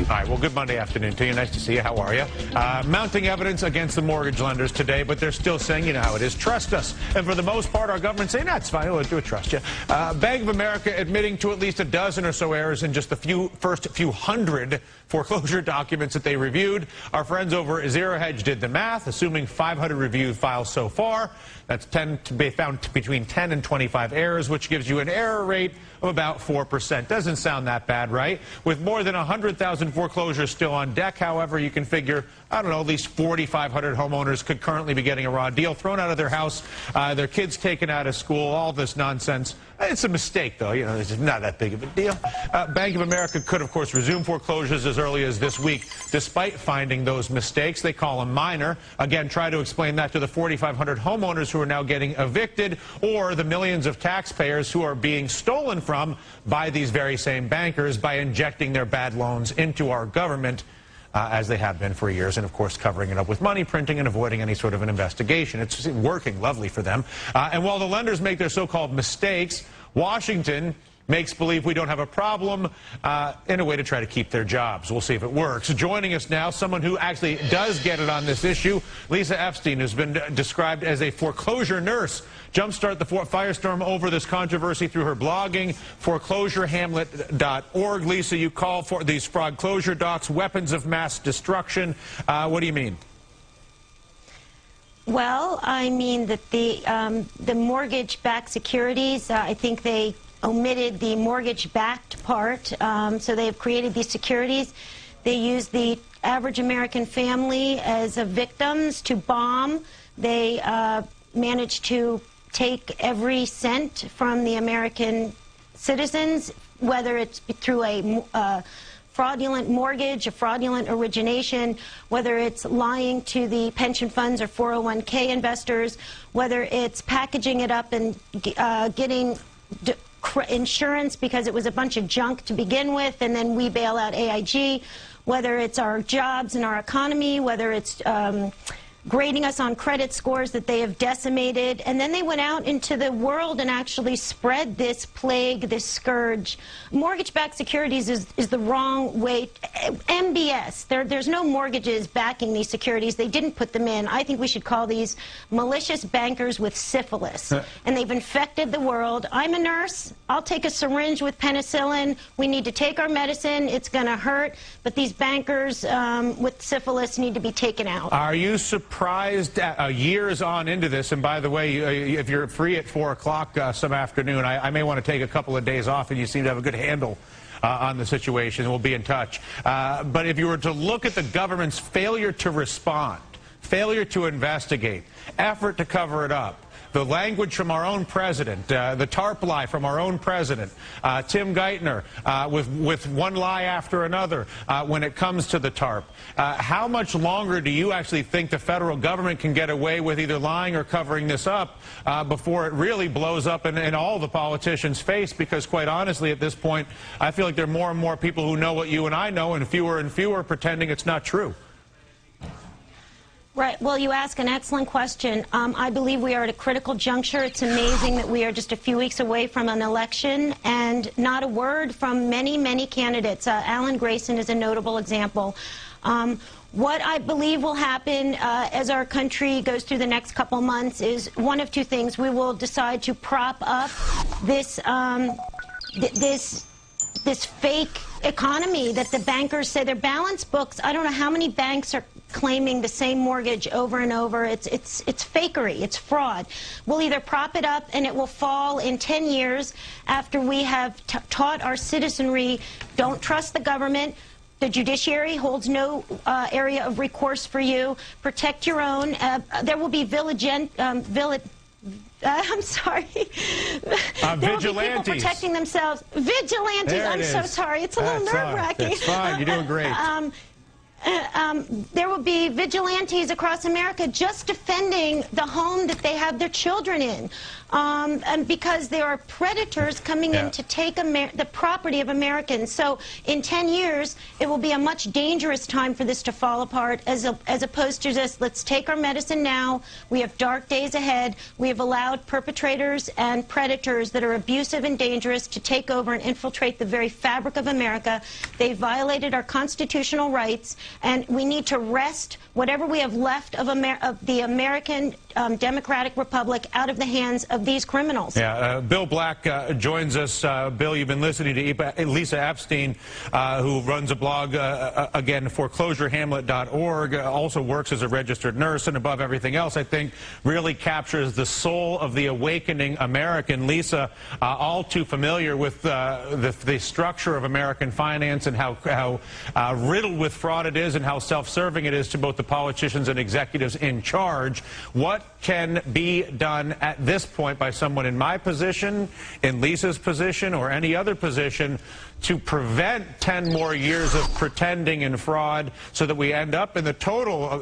All right, well, good Monday afternoon to you. Nice to see you. How are you? Mounting evidence against the mortgage lenders today, but they're still saying, you know how it is, trust us. And for the most part, our government's saying, that's fine, we'll do it, trust you. Bank of America admitting to at least a dozen or so errors in just the first few hundred foreclosure documents that they reviewed. Our friends over at Zero Hedge did the math, assuming 500 reviewed files so far. That's found between 10 and 25 errors, which gives you an error rate of about 4%. Doesn't sound that bad, right? With more than 100,000 foreclosures still on deck, however, you can figure, I don't know, at least 4,500 homeowners could currently be getting a raw deal, thrown out of their house, their kids taken out of school, all this nonsense. It's a mistake, though. You know, it's not that big of a deal. Bank of America could, of course, resume foreclosures as early as this week, despite finding those mistakes. They call them minor. Again, try to explain that to the 4,500 homeowners who are now getting evicted, or the millions of taxpayers who are being stolen from by these very same bankers by injecting their bad loans into our government, as they have been for years, and of course covering it up with money printing and avoiding any sort of an investigation. It's working lovely for them. And while the lenders make their so-called mistakes, Washington makes believe we don't have a problem in a way to try to keep their jobs. We'll see if it works. Joining us now, someone who actually does get it on this issue, Lisa Epstein, who's been described as a foreclosure nurse. Jumpstart the firestorm over this controversy through her blogging, foreclosurehamlet.org. Lisa, you call for these foreclosure docs weapons of mass destruction. What do you mean? Well, I mean that the mortgage-backed securities, I think they omitted the mortgage-backed part, so they have created these securities. They use the average American family as victims to bomb. They managed to take every cent from the American citizens, whether it's through a fraudulent mortgage, a fraudulent origination, whether it's lying to the pension funds or 401k investors, whether it's packaging it up and getting insurance because it was a bunch of junk to begin with, and then we bail out AIG, whether it's our jobs and our economy, whether it's grading us on credit scores that they have decimated, and then they went out into the world and actually spread this plague, this scourge. Mortgage-backed securities is the wrong way. MBS, there's no mortgages backing these securities. They didn't put them in. I think we should call these malicious bankers with syphilis, and they've infected the world. I'm a nurse. I'll take a syringe with penicillin. We need to take our medicine. It's going to hurt, but these bankers with syphilis need to be taken out. Are you surprised years on into this? And by the way, if you're free at 4 o'clock some afternoon, I may want to take a couple of days off, and you seem to have a good handle on the situation. We'll be in touch. But if you were to look at the government's failure to respond, failure to investigate, effort to cover it up, the language from our own president, the TARP lie from our own president, Tim Geithner, with one lie after another when it comes to the TARP. How much longer do you actually think the federal government can get away with either lying or covering this up before it really blows up in all the politicians' face? Because quite honestly, at this point, I feel like there are more and more people who know what you and I know, and fewer pretending it's not true. Right. Well, you ask an excellent question. I believe we are at a critical juncture. It's amazing that we are just a few weeks away from an election, and not a word from many, many candidates. Alan Grayson is a notable example. What I believe will happen as our country goes through the next couple months is one of two things. We will decide to prop up this this fake economy that the bankers say their balance books. I don't know how many banks are claiming the same mortgage over and over. It's fakery. It's fraud. We'll either prop it up and it will fall in 10 years after we have taught our citizenry, don't trust the government. The judiciary holds no area of recourse for you. Protect your own. There will be I'm sorry. There will be people protecting themselves. Vigilantes. I'm so sorry. It's a little nerve-wracking. That's fine. You're doing great. there will be vigilantes across America just defending the home that they have their children in. And because there are predators coming in to take the property of Americans. So in 10 years, it will be a much dangerous time for this to fall apart, as opposed to just, let's take our medicine now. We have dark days ahead. We have allowed perpetrators and predators that are abusive and dangerous to take over and infiltrate the very fabric of America. They violated our constitutional rights, and we need to wrest whatever we have left of the American Democratic Republic out of the hands of these criminals. Yeah, Bill Black joins us. Bill, you've been listening to Lisa Epstein, who runs a blog, again, foreclosurehamlet.org, also works as a registered nurse, and above everything else, I think, really captures the soul of the awakening American. Lisa, all too familiar with the structure of American finance and how riddled with fraud it is and how self-serving it is to both the politicians and executives in charge. What can be done at this point by someone in my position, in Lisa's position, or any other position to prevent 10 more years of pretending and fraud so that we end up in the total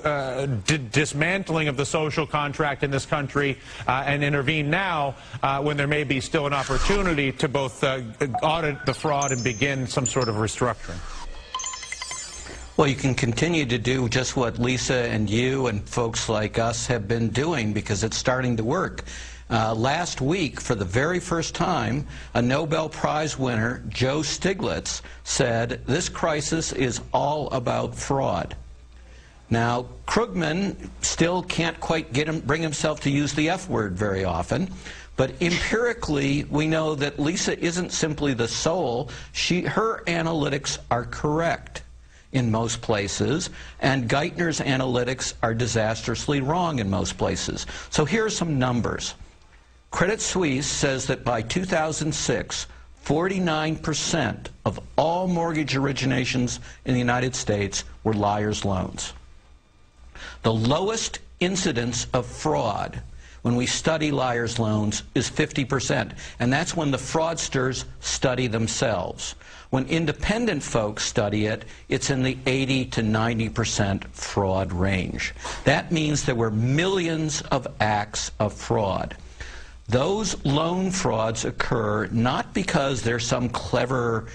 dismantling of the social contract in this country and intervene now when there may be still an opportunity to both audit the fraud and begin some sort of restructuring? Well, you can continue to do just what Lisa and you and folks like us have been doing, because it's starting to work. Last week, for the very first time, a Nobel Prize winner, Joe Stiglitz, said this crisis is all about fraud. Now, Krugman still can't quite bring himself to use the F word very often, but empirically, we know that Lisa isn't simply the soul. Her analytics are correct in most places, and Geithner's analytics are disastrously wrong in most places. So here are some numbers. Credit Suisse says that by 2006, 49% of all mortgage originations in the United States were liar's loans. The lowest incidence of fraud when we study liar's loans is 50%, and that's when the fraudsters study themselves. When independent folks study it, it's in the 80 to 90% fraud range. That means there were millions of acts of fraud. Those loan frauds occur not because there's some clever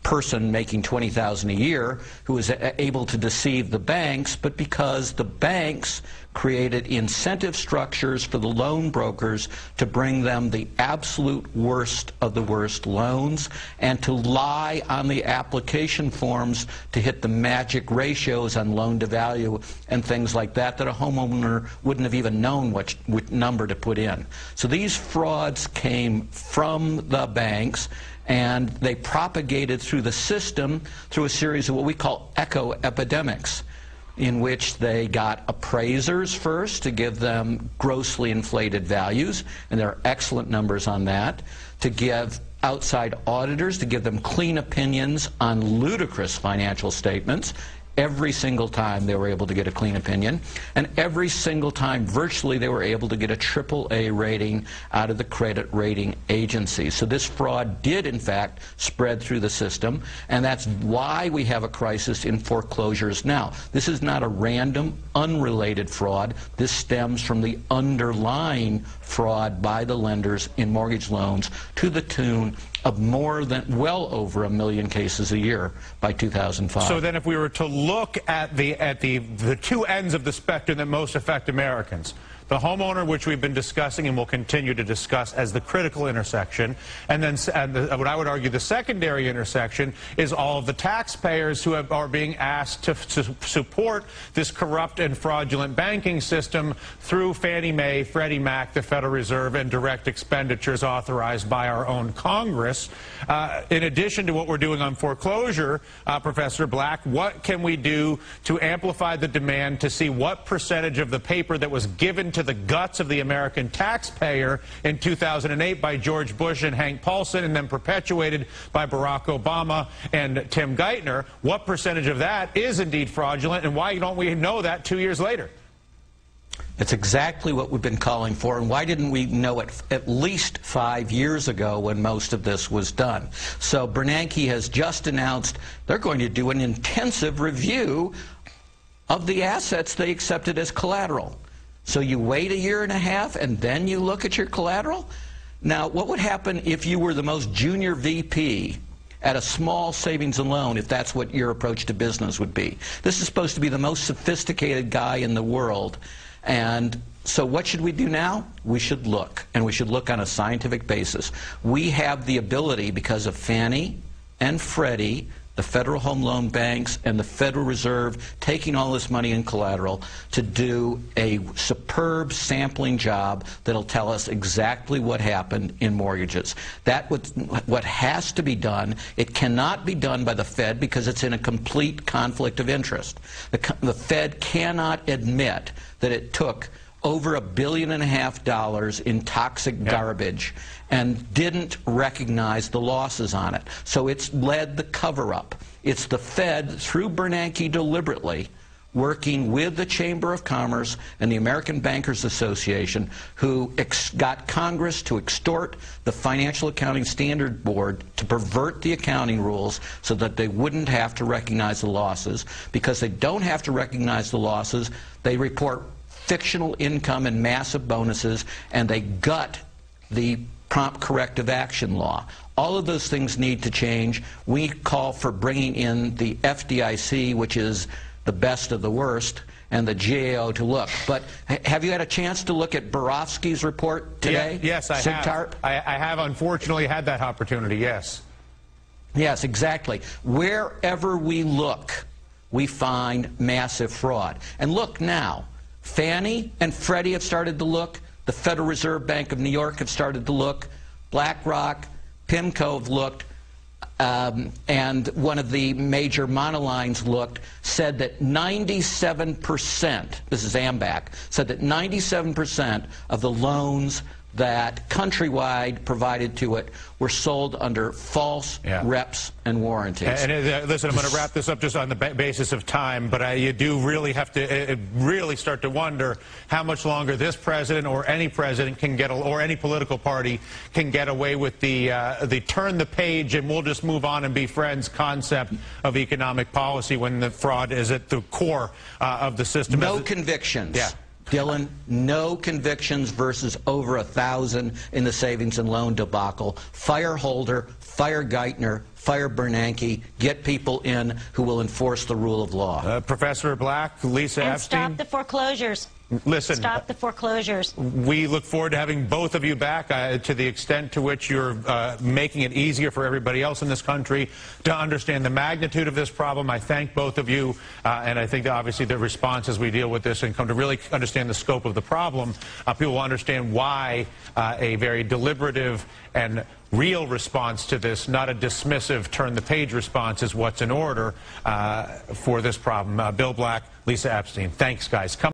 person making $20,000 a year who is able to deceive the banks, but because the banks created incentive structures for the loan brokers to bring them the absolute worst of the worst loans and to lie on the application forms to hit the magic ratios on loan to value and things like that that a homeowner wouldn't have even known what number to put in. So these frauds came from the banks, and they propagated through the system through a series of what we call echo epidemics, in which they got appraisers first to give them grossly inflated values, and there are excellent numbers on that, to give outside auditors to give them clean opinions on ludicrous financial statements. Every single time they were able to get a clean opinion, and every single time virtually they were able to get a AAA rating out of the credit rating agencies. So this fraud did in fact spread through the system, and that's why we have a crisis in foreclosures now. This is not a random, unrelated fraud. This stems from the underlying fraud by the lenders in mortgage loans to the tune of more than well over 1 million cases a year by 2005. So then if we were to look at the two ends of the spectrum that most affect Americans, the homeowner, which we've been discussing and will continue to discuss as the critical intersection, and then what I would argue the secondary intersection is all of the taxpayers who are being asked to support this corrupt and fraudulent banking system through Fannie Mae, Freddie Mac, the Federal Reserve, and direct expenditures authorized by our own Congress. In addition to what we're doing on foreclosure, Professor Black, what can we do to amplify the demand to see what percentage of the paper that was given to the guts of the American taxpayer in 2008 by George Bush and Hank Paulson, and then perpetuated by Barack Obama and Tim Geithner, what percentage of that is indeed fraudulent, and why don't we know that 2 years later? It's exactly what we've been calling for, and why didn't we know it at least 5 years ago when most of this was done? So Bernanke has just announced they're going to do an intensive review of the assets they accepted as collateral. So you wait a year and a half and then you look at your collateral? Now, what would happen if you were the most junior VP at a small savings and loan, if that's what your approach to business would be? This is supposed to be the most sophisticated guy in the world. And so what should we do now? We should look, and we should look on a scientific basis. We have the ability, because of Fannie and Freddie, the Federal Home Loan Banks, and the Federal Reserve taking all this money in collateral, to do a superb sampling job that'll tell us exactly what happened in mortgages. That's what has to be done. It cannot be done by the Fed because it's in a complete conflict of interest. The Fed cannot admit that it took over $1.5 billion in toxic garbage and didn't recognize the losses on it. So it's led the cover-up. It's the Fed, through Bernanke deliberately, working with the Chamber of Commerce and the American Bankers Association, who got Congress to extort the Financial Accounting Standard Board to pervert the accounting rules so that they wouldn't have to recognize the losses. Because they don't have to recognize the losses, they report fictional income and massive bonuses, and they gut the prompt corrective action law. All of those things need to change. We call for bringing in the FDIC, which is the best of the worst, and the GAO to look. But have you had a chance to look at Borofsky's report today? Yes, I have. I have unfortunately had that opportunity, yes. Yes, exactly. Wherever we look, we find massive fraud. And look now. Fannie and Freddie have started to look. The Federal Reserve Bank of New York have started to look. BlackRock, PIMCO have looked. And one of the major monolines looked, said that 97%, this is AMBAC, said that 97% of the loans that Countrywide provided to it were sold under false reps and warranties. And listen, I'm going to wrap this up just on the basis of time, but you do really have to really start to wonder how much longer this president or any president can get, or any political party can get away with the turn the page and we'll just move on and be friends concept of economic policy when the fraud is at the core of the system. No convictions. Yeah. Dylan, no convictions versus over 1,000 in the savings and loan debacle. Fire Holder, fire Geithner, fire Bernanke, get people in who will enforce the rule of law. Professor Black, Lisa Epstein. And stop the foreclosures. Listen, stop the foreclosures. We look forward to having both of you back to the extent to which you're making it easier for everybody else in this country to understand the magnitude of this problem. I thank both of you, and I think that obviously the response as we deal with this and come to really understand the scope of the problem, people will understand why a very deliberative and real response to this, not a dismissive turn-the-page response, is what's in order for this problem. Bill Black, Lisa Epstein, thanks, guys.